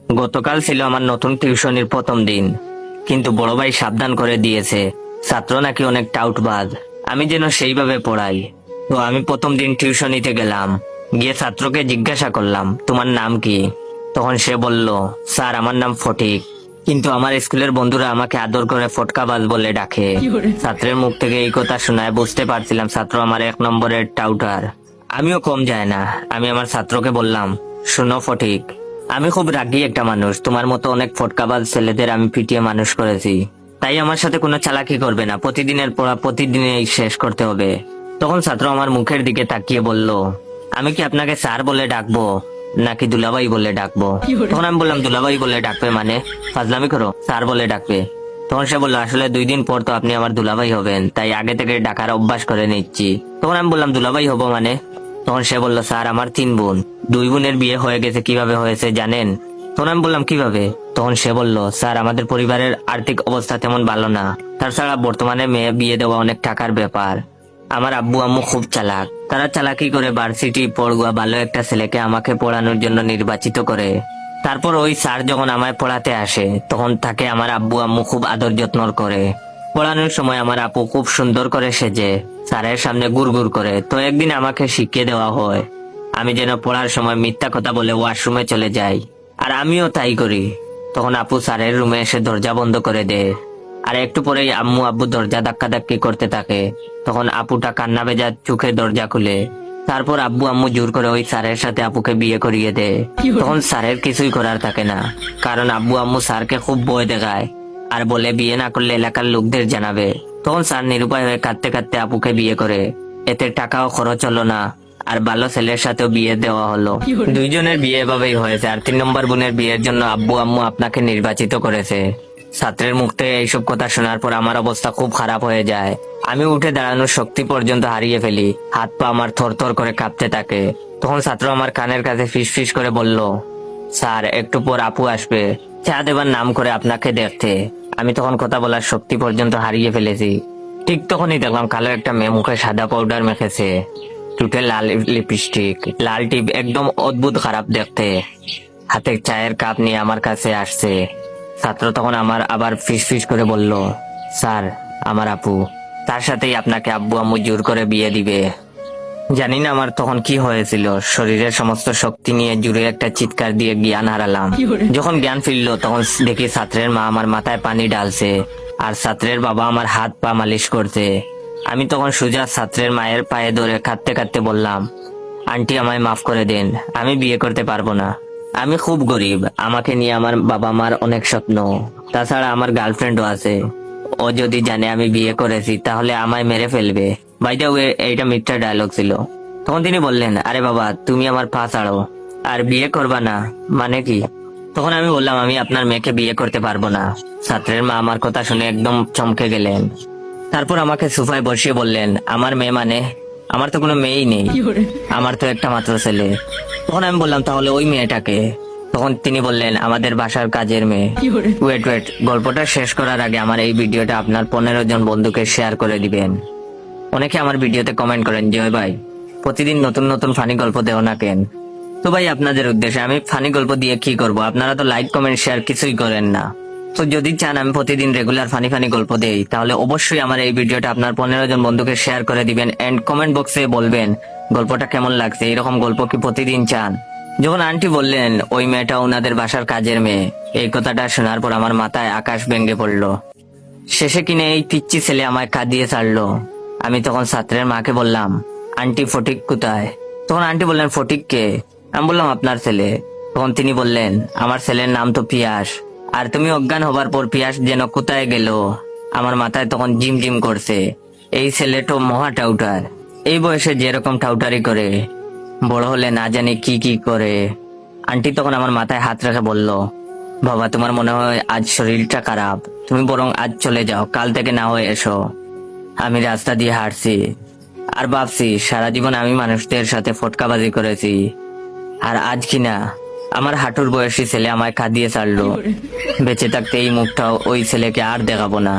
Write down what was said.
গতকাল ছিল আমার নতুন টিউশনির প্রথম দিন, কিন্তু বড় ভাই সাবধান করে দিয়েছে ছাত্র নাকি অনেক টাউটবাজ, আমি যেন সেইভাবে পড়াই। তো আমি প্রথম দিন টিউশনিতে গেলাম, গিয়ে ছাত্রকে জিজ্ঞাসা করলাম তোমার নাম কি। তখন সে বলল, স্যার আমার নাম ফটিক, কিন্তু আমার স্কুলের বন্ধুরা আমাকে আদর করে ফটকাবাজ বলে ডাকে। ছাত্রের মুখ থেকে এই কথা শোনায় বুঝতে পারছিলাম ছাত্র আমার 1 নম্বরের টাউটার। আমিও কম যায় না, আমি আমার ছাত্রকে বললাম, শোনো ফটিক, আমি খুব রাগী একটা মানুষ, তোমার মতো অনেক ফটকাবাজ ছেলেদের আমি পিটিয়ে মানুষ করেছি, তাই আমার সাথে কোনো চালাকি করবে না, প্রতিদিনের পড়া প্রতিদিনই শেষ করতে হবে। তখন ছাত্র আমার মুখের দিকে তাকিয়ে বলল, আমি কি আপনাকে স্যার বলে ডাকবো নাকি দুলাভাই বলে ডাকবো? তখন আমি বললাম, দুলাভাই বলে ডাকবে মানে? ফাজলামি করো, স্যার বলে ডাকবে। তখন সে বললো, আসলে 2 দিন পর তো আপনি আমার দুলাভাই হবেন, তাই আগে থেকে ডাকার অভ্যাস করে নিচ্ছি। তখন আমি বললাম, দুলাভাই হবো মানে? তখন সে বলল, স্যার আমার 3 বোন, 2 বোনের বিয়ে হয়ে গেছে, কিভাবে হয়েছে জানেন? তখন আমি বললাম, কিভাবে? তখন সে বলল, স্যার আমাদের পরিবারের আর্থিক অবস্থা তেমন ভালো না, তাছাড়া বর্তমানে মেয়ে বিয়ে দেওয়া অনেক টাকার ব্যাপার। আমার আব্বু আম্মু খুব চালাক, তারা চালাকি করে ভার্সিটি পড়ুয়া ভালো একটা ছেলেকে আমাকে পড়ানোর জন্য নির্বাচিত করে। তারপর ওই স্যার যখন আমায় পড়াতে আসে, তখন তাকে আমার আব্বু আম্মু খুব আদর যত্ন করে। পড়ানোর সময় আমার আপু খুব সুন্দর করে সেজে স্যারের সামনে গুড়গুড় করে। তো একদিন আমাকে শিখিয়ে দেওয়া হয় আমি যেন পড়ার সময় মিথ্যা কথা বলে ওয়াশরুমে চলে যাই, আর আমিও তাই করি। তখন আপু স্যারের রুমে এসে দরজা বন্ধ করে দেয়, আর একটু পরেই আম্মু আব্বু দরজা ধাক্কাধাক্কি করতে থাকে। তখন আপুটা কান্না ভেজা চোখে দরজা খুলে। তারপর আব্বু আম্মু জোর করে ওই স্যারের সাথে আপুকে বিয়ে করিয়ে দেয়। তখন স্যারের কিছুই করার থাকে না, কারণ আব্বু আম্মু স্যারকে খুব ভয় দেখায় আর বলে বিয়ে না করলে এলাকার লোকদের জানাবে। তখন স্যার নিরুপায় হয়ে কাঁদতে কাঁদতে আপুকে বিয়ে করে। এতে টাকাও খরচ হলো না, আর ভালো ছেলের সাথেও বিয়ে দেওয়া হলো। 2 জনের বিয়ে এভাবেই হয়েছে, আর 3 নম্বর বোনের বিয়ের জন্য আব্বু আম্মু আপনাকে নির্বাচিত করেছে। ছাত্রের মুখ থেকে এইসব কথা শোনার পর আমার অবস্থা খুব খারাপ হয়ে যায়। আমি উঠে দাঁড়ানোর শক্তি পর্যন্ত হারিয়ে ফেলি, হাত পা আমার থরথর করে কাঁপতে থাকে। তখন ছাত্র আমার কানের কাছে ফিস ফিস করে বলল, স্যার একটু পর আপু আসবে চা দেবার নাম করে আপনাকে দেখতে। আমি তখন কথা বলার শক্তি পর্যন্ত হারিয়ে ফেলেছি। ঠিক তখনই দেখলাম কালো একটা মেয়ে মুখে সাদা পাউডার মেখেছে, টুটে লাল লিপস্টিক, লাল টিপ, একদম অদ্ভুত খারাপ দেখতে, হাতে চায়ের কাপ নিয়ে আমার কাছে আসছে। ছাত্র তখন আমার আবার ফিস ফিস করে বলল, স্যার আমার আপু, তার সাথেই আপনাকে আব্বু আম্মু জোর করে বিয়ে দিবে। জানি না আমার তখন কি হয়েছিল, শরীরের সমস্ত শক্তি নিয়ে জুড়ে একটা চিৎকার দিয়ে জ্ঞান হারালাম। যখন জ্ঞান ফিরলো তখন দেখি ছাত্রের মা আমার মাথায় পানি ঢালছে, আর ছাত্রের বাবা আমার হাত পা মালিশ করছে। আমি তখন সোজা ছাত্রের মায়ের পায়ে ধরে কাঁদতে কাঁদতে বললাম, আন্টি আমায় মাফ করে দেন, আমি বিয়ে করতে পারবো না, আমি খুব গরিব, আমাকে নিয়ে আমার বাবা মার অনেক স্বপ্ন, তাছাড়া আমার গার্লফ্রেন্ডও আছে, ও যদি জানে আমি বিয়ে করেছি তাহলে আমায় মেরে ফেলবে। বাই দ্য ওয়ে এইটা মিথ্যা ডায়লগ ছিল। তখন তিনি বললেন, আরে বাবা তুমি আমার পা ছাড়ো, আর বিয়ে করবা না মানে কি? তখন আমি বললাম, আমি আপনার মেয়েকে বিয়ে করতে পারবো না। ছাত্রের মা আমার কথা শুনে একদম চমকে গেলেন। তারপর আমাকে সোফায় বসিয়ে বললেন, আমার মেয়ে মানে? আমার তো কোনো মেয়েই নেই, আমার তো একটা মাত্র ছেলে। তখন আমি বললাম, তাহলে ওই মেয়েটাকে? তখন তিনি বললেন, আমাদের বাসার কাজের মেয়ে। ওয়েট ওয়েট, গল্পটা শেষ করার আগে আমার এই ভিডিওটা আপনার 15 জন বন্ধুকে শেয়ার করে দিবেন। অনেকে আমার ভিডিওতে কমেন্ট করেন, জয় ভাই প্রতিদিন নতুন নতুন ফানি গল্প দেও না কেন? তো ভাই আপনাদের উদ্দেশ্যে, আমি ফানি গল্প দিয়ে কি করব? আপনারা তো লাইক কমেন্ট শেয়ার কিছুই করেন না। তো যদি চান আমি প্রতিদিন রেগুলার ফানি ফানি গল্প দেই, তাহলে অবশ্যই আমার এই ভিডিওটা আপনার 15 জন বন্ধুকে শেয়ার করে দিবেন, এন্ড কমেন্ট বক্সে বলবেন গল্পটা কেমন লাগছে, এরকম গল্প কি প্রতিদিন চান? যখন আন্টি বললেন ওই মেয়েটা ওনাদের বাসার কাজের মেয়ে, এই কথাটা শোনার পর আমার মাথায় আকাশ ভেঙে পড়লো। শেষে কিনে এই পিচ্চি ছেলে আমায় কাঁদিয়ে ছাড়লো। আমি তখন ছাত্রের মাকে বললাম, আন্টি ফটিক কোথায়? তখন আন্টি বললেন, ফটিক কে? আমি বললাম, আপনার ছেলে। তখন তিনি বললেন, আমার ছেলের নাম তো পিয়াস, আর তুমি অজ্ঞান হবার পর পিয়াস যেন কোথায় গেল। আমার মাথায় তখন জিম জিম করছে, এই ছেলে তো মহা টাউটার, এই বয়সে যেরকম টাউটারি করে, বড় হলে না জানি কি কি করে। আন্টি তখন আমার মাথায় হাত রেখে বলল, বাবা তোমার মনে হয় আজ শরীরটা খারাপ, তুমি বরং আজ চলে যাও, কাল থেকে না হয়ে এসো। আমি রাস্তা দিয়ে হাঁটছি আর ভাবছি, সারা জীবন আমি মানুষদের সাথে ফটকাবাজি করেছি, আর আজ কিনা আমার হাঁটুর বয়সী ছেলে আমায় কাঁদিয়ে ছাড়লো। বেঁচে থাকতে এই মুখটাও ওই ছেলেকে আর দেখাবো না।